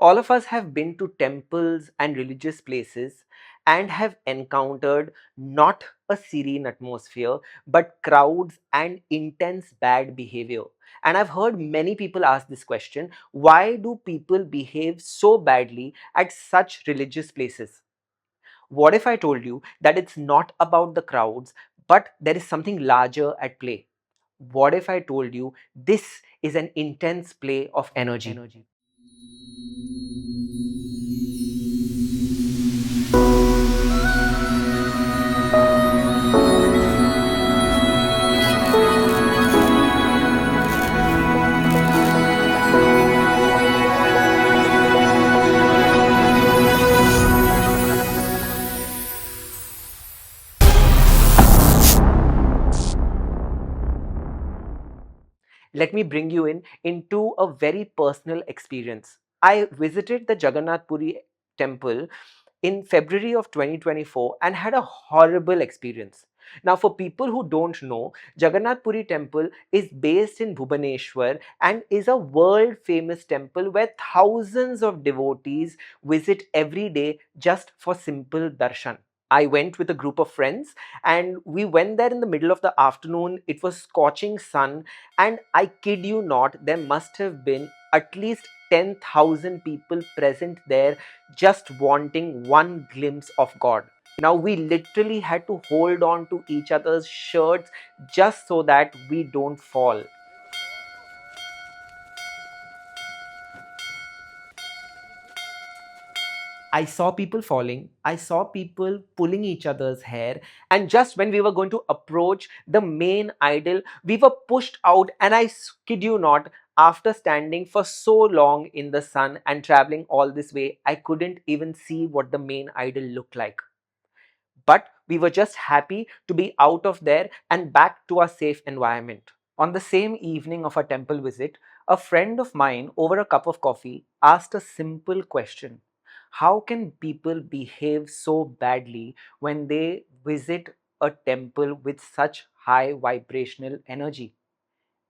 All of us have been to temples and religious places and have encountered not a serene atmosphere, but crowds and intense bad behavior. And I've heard many people ask this question: why do people behave so badly at such religious places? What if I told you that it's not about the crowds, but there is something larger at play? What if I told you this is an intense play of energy? Let me bring you into a very personal experience. I visited the Jagannath Puri temple in February of 2024 and had a horrible experience. Now, for people who don't know, Jagannath Puri temple is based in Bhubaneswar and is a world famous temple where thousands of devotees visit every day just for simple darshan. I went with a group of friends and we went there in the middle of the afternoon. It was scorching sun, and I kid you not, there must have been at least 10,000 people present there just wanting one glimpse of God. Now, we literally had to hold on to each other's shirts just so that we don't fall. I saw people falling, I saw people pulling each other's hair, and just when we were going to approach the main idol, we were pushed out. And I kid you not, after standing for so long in the sun and traveling all this way, I couldn't even see what the main idol looked like. But we were just happy to be out of there and back to our safe environment. On the same evening of our temple visit, a friend of mine, over a cup of coffee, asked a simple question: how can people behave so badly when they visit a temple with such high vibrational energy?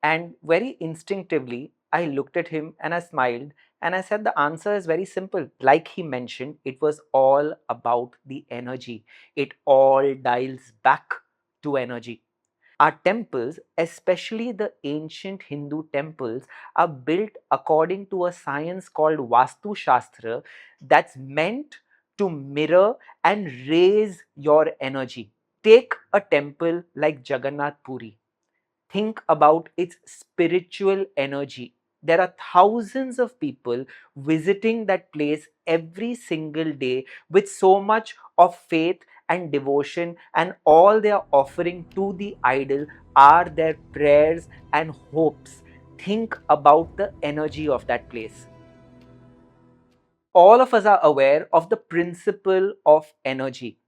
And very instinctively, I looked at him and I smiled and I said, the answer is very simple. Like he mentioned, it was all about the energy. It all dials back to energy. Our temples, especially the ancient Hindu temples, are built according to a science called Vastu Shastra that's meant to mirror and raise your energy. Take a temple like Jagannath Puri. Think about its spiritual energy. There are thousands of people visiting that place every single day with so much of faith and devotion, and all they are offering to the idol are their prayers and hopes. Think about the energy of that place. All of us are aware of the principle of energy.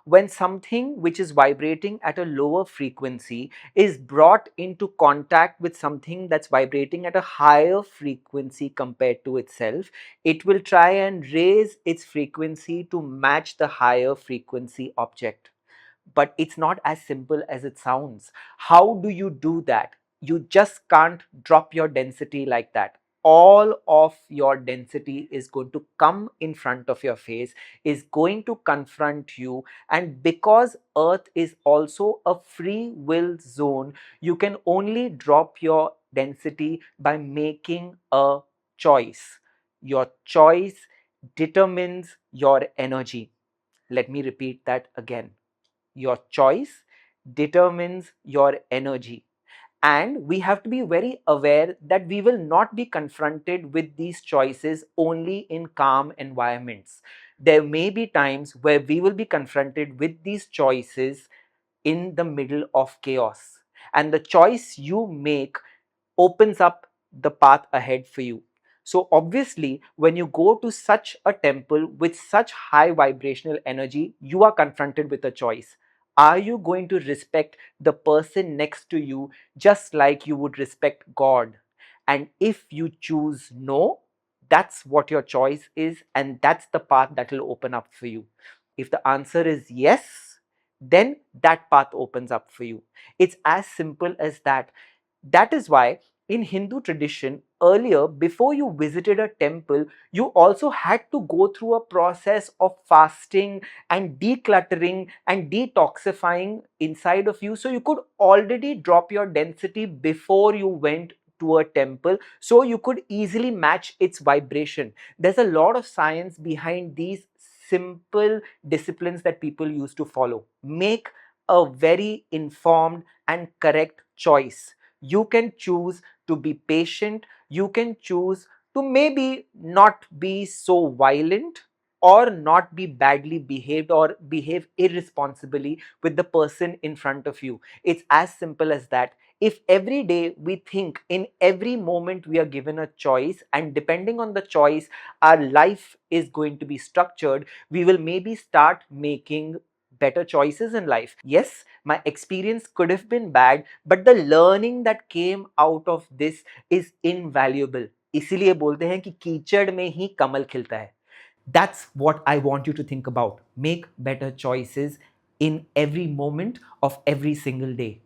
When something which is vibrating at a lower frequency is brought into contact with something that's vibrating at a higher frequency compared to itself, it will try and raise its frequency to match the higher frequency object. But it's not as simple as it sounds. How do you do that? You just can't drop your density like that. All of your density is going to come in front of your face, is going to confront you. And because Earth is also a free will zone, you can only drop your density by making a choice. Your choice determines your energy. Let me repeat that again. Your choice determines your energy. And we have to be very aware that we will not be confronted with these choices only in calm environments. There may be times where we will be confronted with these choices in the middle of chaos. And the choice you make opens up the path ahead for you. So, obviously, when you go to such a temple with such high vibrational energy, you are confronted with a choice. Are you going to respect the person next to you just like you would respect God? And if you choose no, that's what your choice is, and that's the path that will open up for you. If the answer is yes, then that path opens up for you. It's as simple as that. That is why in Hindu tradition, earlier, before you visited a temple, you also had to go through a process of fasting and decluttering and detoxifying inside of you. So you could already drop your density before you went to a temple, so you could easily match its vibration. There's a lot of science behind these simple disciplines that people used to follow. Make a very informed and correct choice. You can choose to be patient, you can choose to maybe not be so violent or not be badly behaved or behave irresponsibly with the person in front of you. It's as simple as that. If every day we think, in every moment we are given a choice, and depending on the choice our life is going to be structured, we will maybe start making better choices in life. Yes, my experience could have been bad, but the learning that came out of this is invaluable. इसीलिए बोलते हैं कि कीचड़ में ही कमल खिलता है. That's what I want you to think about. Make better choices in every moment of every single day.